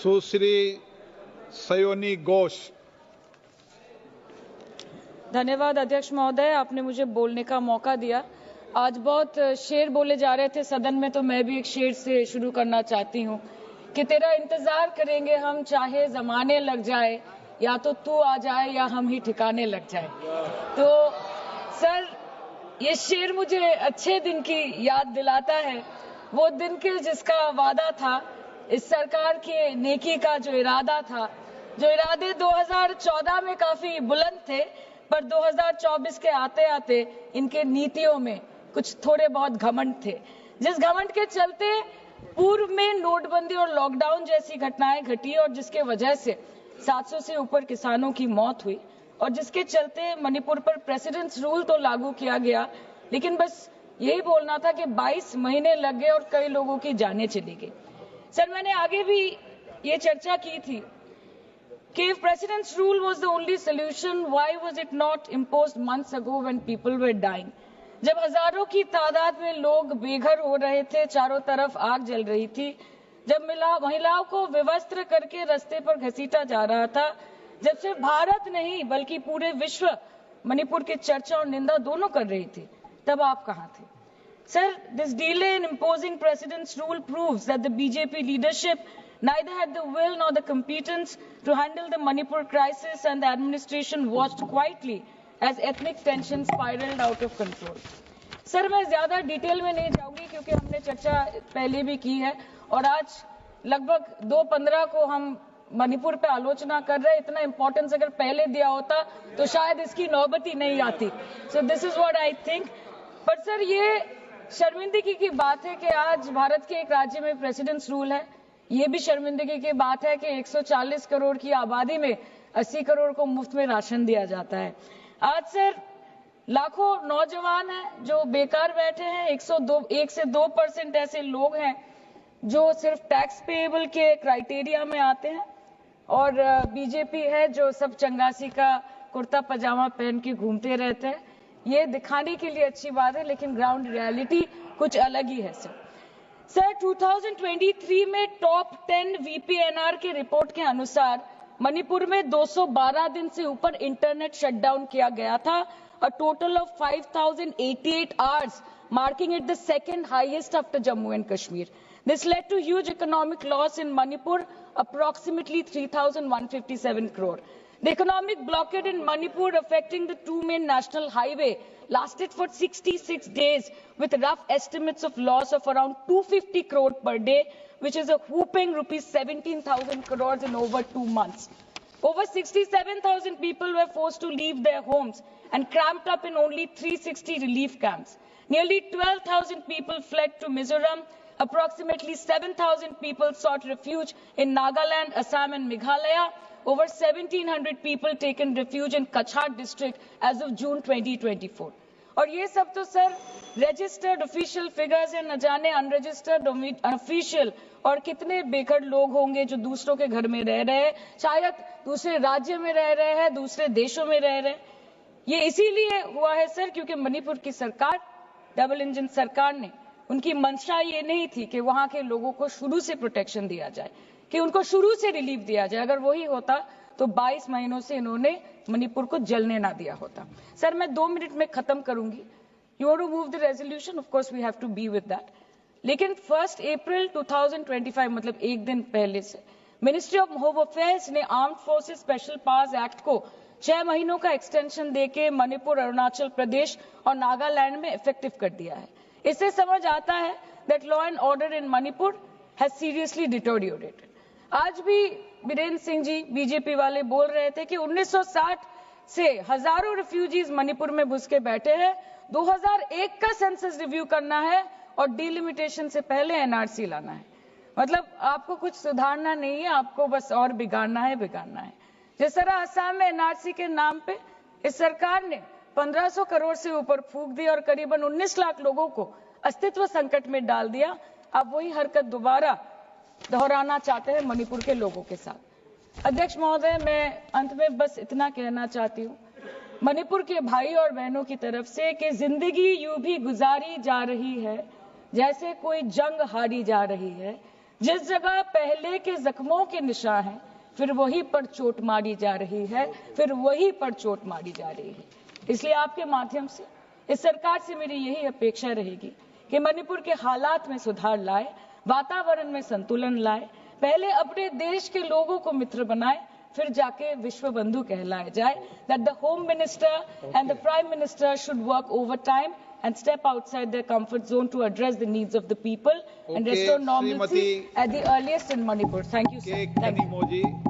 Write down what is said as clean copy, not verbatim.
सुश्री सयोनी घोष। धन्यवाद अध्यक्ष महोदय, आपने मुझे बोलने का मौका दिया। आज बहुत शेर बोले जा रहे थे सदन में, तो मैं भी एक शेर से शुरू करना चाहती हूँ कि तेरा इंतजार करेंगे हम, चाहे जमाने लग जाए, या तो तू आ जाए या हम ही ठिकाने लग जाए। तो सर, ये शेर मुझे अच्छे दिन की याद दिलाता है, वो दिन के जिसका वादा था, इस सरकार के नेकी का जो इरादा था, जो इरादे 2014 में काफी बुलंद थे, पर 2024 के आते आते इनके नीतियों में कुछ थोड़े बहुत घमंड थे, जिस घमंड के चलते पूर्व में नोटबंदी और लॉकडाउन जैसी घटनाएं घटी और जिसके वजह से 700 से ऊपर किसानों की मौत हुई, और जिसके चलते मणिपुर पर प्रेसिडेंट्स रूल तो लागू किया गया, लेकिन बस यही बोलना था कि 22 महीने लग गए और कई लोगों की जानें चली गई। सर, मैंने आगे भी ये चर्चा की थी कि if president's rule was the only solution, why was it not imposed months ago when people were dying? जब हजारों की तादाद में लोग बेघर हो रहे थे, चारों तरफ आग जल रही थी, जब महिलाओं को विवस्त्र करके रास्ते पर घसीटा जा रहा था, जब सिर्फ भारत नहीं बल्कि पूरे विश्व मणिपुर की चर्चा और निंदा दोनों कर रही थी, तब आप कहां थे? Sir, this delay in imposing president's rule proves that the BJP leadership neither had the will nor the competence to handle the Manipur crisis, and the administration watched quietly as ethnic tensions spiraled out of control. Sir, मैं ज्यादा detail में नहीं जाऊंगी क्योंकि हमने चर्चा पहले भी की है, और आज लगभग 2:15 को हम मणिपुर पे आलोचना कर रहे हैं। इतना इंपॉर्टेंस अगर पहले दिया होता तो शायद इसकी नौबत ही नहीं आती। So this is what I think. पर सर, ये शर्मिंदगी की बात है कि आज भारत के एक राज्य में प्रेसिडेंट्स रूल है। ये भी शर्मिंदगी की बात है कि 140 करोड़ की आबादी में 80 करोड़ को मुफ्त में राशन दिया जाता है। आज सर, लाखों नौजवान हैं जो बेकार बैठे हैं। 1 से 2% ऐसे लोग हैं जो सिर्फ टैक्स पेएबल के क्राइटेरिया में आते हैं, और बीजेपी है जो सब चंगासी का कुर्ता पजामा पहन के घूमते रहते हैं। ये दिखाने के लिए अच्छी बात है, लेकिन ग्राउंड रियलिटी कुछ अलग ही है। सर 2023 में टॉप 10 VPNR के रिपोर्ट के अनुसार मणिपुर में 212 दिन से ऊपर इंटरनेट शटडाउन किया गया था, a total of 5088 hours, marking it the second highest after Jammu and Kashmir. This led to huge economic loss in Manipur, approximately 3,157 crore. The economic blockade in Manipur, affecting the two main national highway, lasted for 66 days, with rough estimates of loss of around 250 crore per day, which is a whooping rupees 17,000 crores in over 2 months. Over 67,000 people were forced to leave their homes and cramped up in only 360 relief camps. Nearly 12,000 people fled to Mizoram. Approximately 7,000 people sought refuge in Nagaland, Assam and Meghalaya. Over 1,700 people taken refuge in Kachhar district as of June 2024. और ये सब तो sir registered official figures है, न जाने unregistered official और कितने बेघर लोग होंगे जो दूसरों के घर में रह रहे हैं, शायद दूसरे राज्य में रह रहे हैं, दूसरे देशों में रह रहे हैं। ये इसीलिए हुआ है सर क्योंकि मणिपुर की सरकार, डबल इंजन सरकार ने, उनकी मंशा ये नहीं थी कि वहां के लोगों को शुरू से प्रोटेक्शन दिया जाए, कि उनको शुरू से रिलीफ दिया जाए। अगर वही होता तो 22 महीनों से इन्होंने मणिपुर को जलने ना दिया होता। सर, मैं 2 मिनट में खत्म करूंगी। You want to move the resolution, of course we have to be with that. लेकिन 1 अप्रैल 2025, मतलब एक दिन पहले से, मिनिस्ट्री ऑफ होम अफेयर्स ने armed forces special powers act को 6 महीनों का एक्सटेंशन देके मणिपुर, अरुणाचल प्रदेश और नागालैंड में इफेक्टिव कर दिया है। इससे समझ आता है that law and order in Manipur has seriously deteriorated. आज भी बीरेन्द्र सिंह जी बीजेपी वाले बोल रहे थे कि 1960 से हजारों रिफ्यूजीज मणिपुर में घुस के बैठे हैं, 2001 का सेंसस रिव्यू करना है और डिलिमिटेशन से पहले एनआरसी लाना है। मतलब आपको कुछ सुधारना नहीं है, आपको बस और बिगाड़ना है। जिस तरह असम में एनआरसी के नाम पे इस सरकार ने 1500 करोड़ से ऊपर फूंक दी और करीबन 19 लाख लोगों को अस्तित्व संकट में डाल दिया। अब वही हरकत दोबारा दोहराना चाहते हैं मणिपुर के लोगों के साथ। अध्यक्ष महोदय, मैं अंत में बस इतना कहना चाहती हूँ मणिपुर के भाई और बहनों की तरफ से कि जिंदगी यूं भी गुजारी जा रही है जैसे कोई जंग हारी जा रही है। जिस जगह पहले के जख्मों के निशान हैं, फिर वही पर चोट मारी जा रही है, फिर वही पर चोट मारी जा रही है। इसलिए आपके माध्यम से इस सरकार से मेरी यही अपेक्षा रहेगी कि मणिपुर के हालात में सुधार लाए, वातावरण में संतुलन लाए, पहले अपने देश के लोगों को मित्र बनाए, फिर जाके विश्व बंधु कहलाए जाए। That the home minister and the prime minister should work over time and step outside their comfort zone to address the needs of the people and restore normalcy at the earliest in Manipur. Thank you, sir. Thank you.